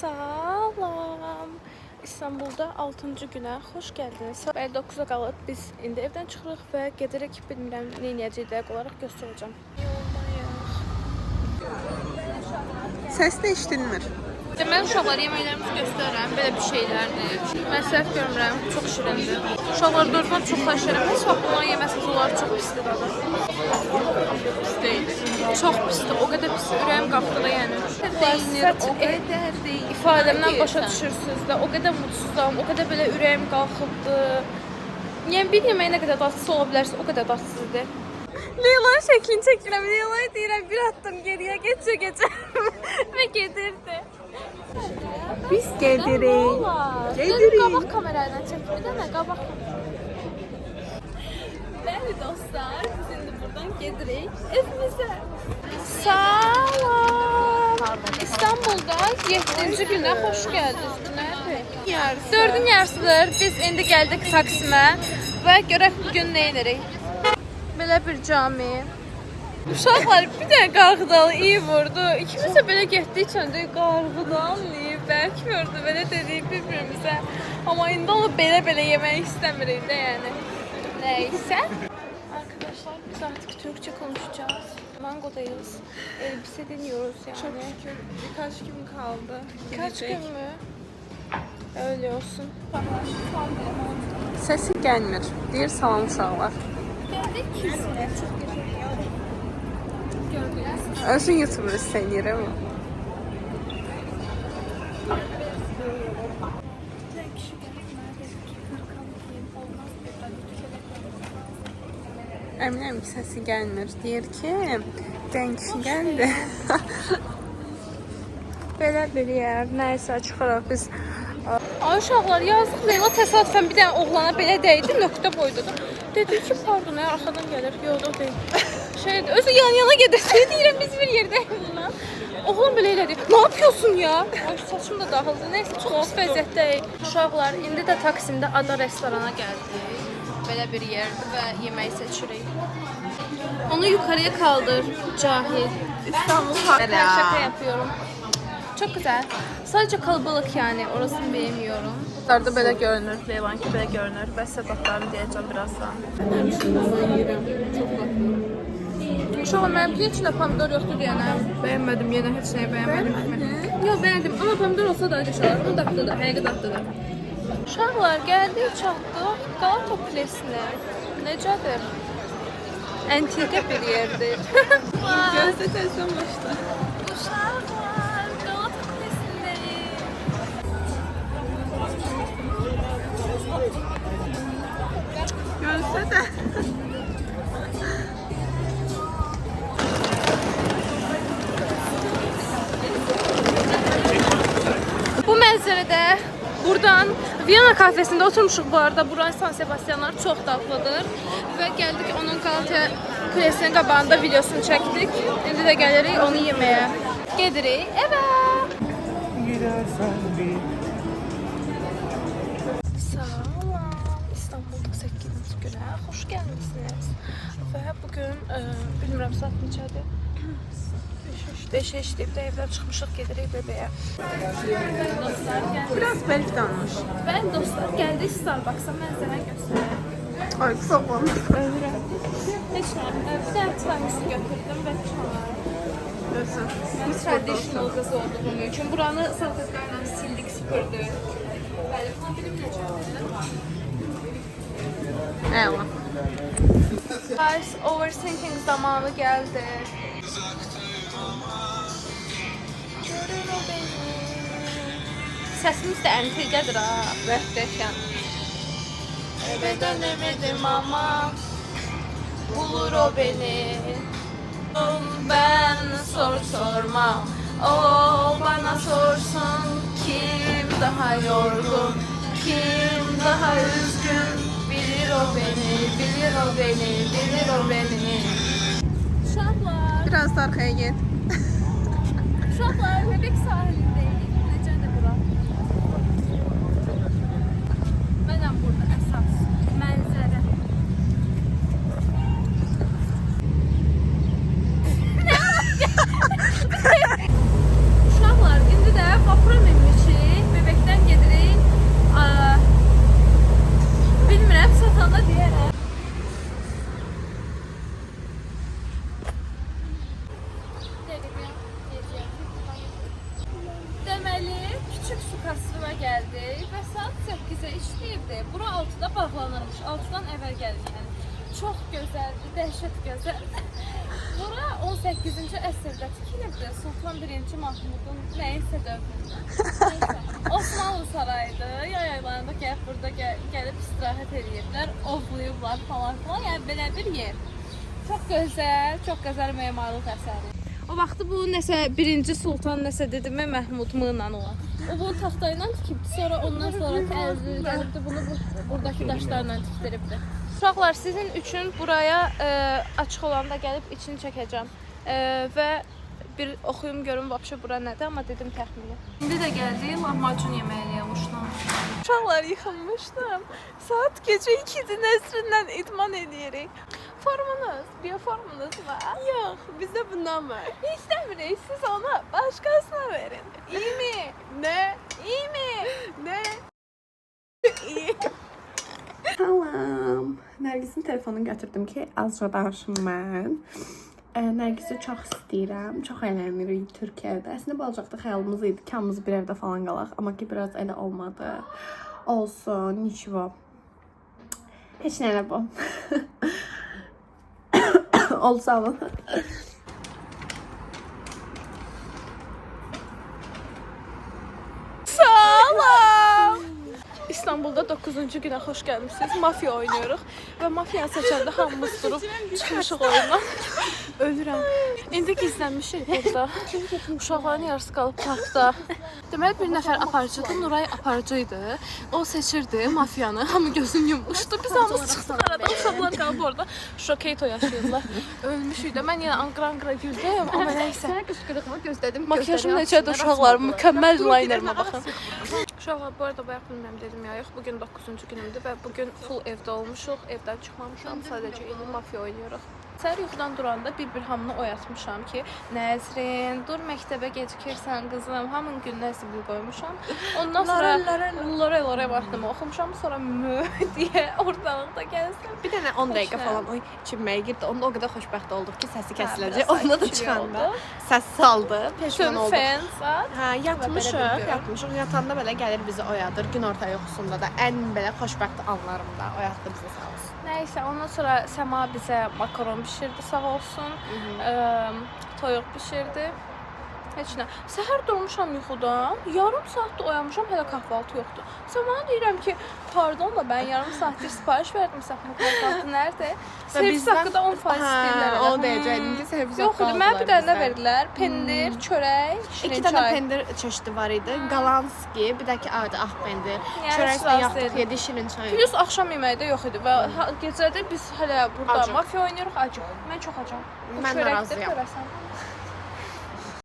Salam. İstanbulda 6-cı günə xoş gəldiniz. Bəli 9-a qalıb biz indi evdən çıxırıq və gedərək bilmirəm nə edəcəyik dəqiq olaraq göstərəcəm. Səs də eşidilmir. Mən uşaqlara yeməklərimizi göstərirəm. Belə bir şeylərdir. Məsrəf görmürəm. Çox şirindir. Uşaqlar doğrudan çox xəşərəm. Heç vaxt bunları yeməsəz onlar çox pisdir dadı. Pis deyil. Çox pisdir. O qədər pisdir. Ürəyim qalxdı da yəni. Deyinir, o qədər deyil. İfadəmdən başa düşürsünüz də. O qədər mutsuzam. O qədər belə ürəyim qalxıbdı. Yəni bir yemək nə qədər dadsız ola bilərsə o qədər dadsızdır. Leyla'nın şəklini çəkirəm. Leyla'ya deyirəm bir atdım geriyə. Geçə. Və gedirdi. Biz gedirik. Qabaq kamerayla çək. Bir dənə qabaq Bəli dostlar, biz indi buradan gedirik evimizə. Salam. İstanbulda 7-ci günə xoş gəldiniz. Günədir. 4-ün yarısıdır. Biz indi gəldik Taksimə və görək bugün nə edirik. Belə bir cami. Uşaqlar bir dənə qarğıdalı iyi vurdu. İkimiz də belə getdik çöndük qarğıdalı iyi bərk vurdu. Belə dedik bir-birimizə. Amma indi onu belə yemək istəmirik də yəni. Neyse. Arkadaşlar biz artık Türkçe konuşacağız. Mangodayız. Elbise deniyoruz yani. Çok şükür birkaç gün kaldı. Kaç gün mü? Öyle olsun. Səsi gəlmir. Deyir salam uşaqlar. Geldik kimsine. Gördünüz. Özün YouTuber istəyir mi? Əminəm ki, səsi gəlmir. Deyir ki, dən kişi gəldi. Belə bir yer. Nəysə çıxırıq biz. Ay uşaqlar yazıq Leyla təsadüfən bir dənə oğlana belə dəydi, nöqtə qoydu da. Dedi ki, pardon, arxadan gəlir. Yox, o deyil. Şeydir, özü yan-yana gedir. Deyirəm biz bir yerdəyik bundan. Oğlan belə elədi. Ne yapıyorsun ya? Ay saçım da dağıldı. Nəysə çox vəziyyətdəyik. Uşaqlar indi də Taksimdə Ada restorana gəldik. Belə bir yerdir və yemək seçirik. Onu yukarıya kaldır cahil. İstanbul Şaka yapıyorum. Çok güzel. Sadece kalabalık yani. Orasını beğenmiyorum. Bunlarda belə görünür. Leylanki belə görünür. Və sədatlarını deyəcəm birazdan. Uşaqlar mənim içində pomidor yoxdur deyənəm. Bəyənmədim. Yenə heç nəyi bəyənmədim. Yox beğendim ama pomidor olsa da geçer. O dadlıdır, həqiqi dadlıdır. Uşaqlar gəldik, çatdıq Galata Kulesinə. Necədir? Antika bir yerdir. Gözdə tezdən başla. Uşaqlar Galata Kulesindəyik. Gözdə də. Bu mənzərədə buradan Viyana kafesində oturmuşuq bu arada. Buranın San Sebastianları çox dadlıdır. Və gəldik onun Galata Kulesinin qabağında videosunu çəkdik. İndi də gəlirik onu yeməyə. Gedirik evə. Salam. İstanbulda 8-ci günə xoş gəlmisiniz. Və bugün bilmirəm saat neçədir. 5 işləyib də evdən çıxmışıq, gedirik bebeğe. Biraz bəlk danış. Ben dostlar gəldik Starbucks'a mənzərəni göstərəm. Ay, sağlam. Ölürəm. Heç nə, bir dənə tiramisu götürdüm və çay. Mən traditional qız olduğum üçün buranı salfetlərlə sildik, süpürdük. Bəli, buna bilim necədir? Əla. Guys, overthinking zamanı gəldi. Səsimiz də əntiqədir ha, möhtəşəm. Eve dönemedim ama bulur o beni. Ben sormam, o bana sorsun. Kim daha yorgun, kim daha üzgün. Bilir o beni, bilir o beni, bilir o beni. Uşaqlar. Biraz da arxaya get. Uşaqlar, Bebek sahilindeyik. Necədir bura? Mənəm burada əsas. Mənzərə. Uşaqlar, indi də vapura minmiş küçük su kasrına gəldik və saat 8-ə işləyirdi. Bura 6-da bağlanırmış. 6-dan əvvəl gəldik. Yəni çox gözəldir, dəhşət gözəldir. Bura 18-ci əsrdə tikilibdi. Sultan 1-ci Mahmudun nəyinsə dövründə. Osmanlı sarayıdır. Yay aylarında gəlib burada gəlib istirahət edirlər, ovlayıblar falan filan. Yəni belə bir yer. Çox gözəl memarlıq əsəri. O vaxtı bu nəsə 1-ci Sultan nəsə dedimi Məhmud Mığla olan. O bunu taxta ilə tikibdi, sonra ondan sonra gəlibdi bunu buradakı daşlarla tikdiribdi. Uşaqlar, sizin üçün buraya açıq olanda gəlib içini çəkəcəm və bir oxuyum görüm vəbşə bura nədir, amma dedim təxmini. İndi də gəldik, lahmacun yeməyliyə uçdum. Uşaqlar, yıxılmışdım. Saat gecə 2-dir, nəzrindən idman edirik. Formunuz, bioformunuz var? Yox, bizdə bundan var. İstəmirik, siz onu başqasına verin. İyi mi? Nə? İyi mi? Nə? İyi. Salam. Nərgisin telefonunu götürdüm ki, azca danışım mən. Nərgisi çox istəyirəm. Çox əylənirik Türkiyədə. Əslində balacaqda xəyalımız idi ki, hamımız bir evdə falan qalaq. Amma ki, biraz elə olmadı. Olsun, nişvo. Heç nə elə bu. Oldu, sağ olun. Salam! İstanbulda 9-cu günə xoş gəlmişsiniz. Mafiya oynuyoruz və mafiyanı seçəndə hamımız durub çıxmışıq oyundan. Ölürəm. İndi gizlənmişik burada. Uşaqların yarısı qalıb parkda. Deməli bir nəfər aparıcıdır, Nuray aparıcıydı. O seçirdi mafiyanı. Hamı gözünü yummuşdu. Biz hamımız çıxdıq arada. Uşaqlar qalıb orada. Şokeyto yaşayırlar. Ölmüşük də. Mən yenə anqra güldüm. Amma nəysə. Qışqırıqımı gözlədim. Makyajım necədir uşaqlar? Mükəmməl linerime baxın. Uşaqlar, bu arada bayaq bilmirəm dedim ya, yox, bugün 9-cu günümdür və bugün full evdə olmuşuq, evdən çıxmamışam, sadəcə indi mafiya oynuyoruz. Səhər yuxudan duranda bir hamını oyatmışam ki, Nəzrin, dur məktəbə gecikirsən qızım, hamın gününə zibil qoymuşam. Ondan sonra Lore vaxtımı oxumuşam, sonra mü deyə ortalıqda gəlsəm. Bir dənə 10 dəqiqə falan o içinməyə girdi. Onda o qədər xoşbəxt olduq ki, səsi kəsiləcək. Onda da çıxanda səs saldı, peşman olduq. Hə, yatmışıq. Yatanda belə gəlir bizi oyadır. Günorta yuxusunda da ən belə xoşbəxt anlarımda oyatdı bizi, sağ olsun. Nəysə, ondan sonra Səma bizə makaron bişirdi, sağ olsun. Toyuq bişirdi. Heç nə. Səhər durmuşam yuxudan, yarım saatdır oyanmışam, hələ kahvaltı yoxdur. Səmana deyirəm ki, pardon da mən yarım saatdir sipariş verdim, səxmə kahvaltı nerede? Servis haqqında 10% istəyirlər. O deyəcəkdim ki, servis haqqı yoxdur, mənə bir dənə verdilər. Pendir, çörək, şirin çay. 2 dənə pendir çeşidi var idi. Galanski, bir də ki, adi ağ pendir. Çörəklə yaxdıq, 7 şirin çay. Plus axşam yeməyi də yox idi və gecədə biz hələ burada mafiya oynayırıq, acıq. Mən çox acam. Mən də razıyam.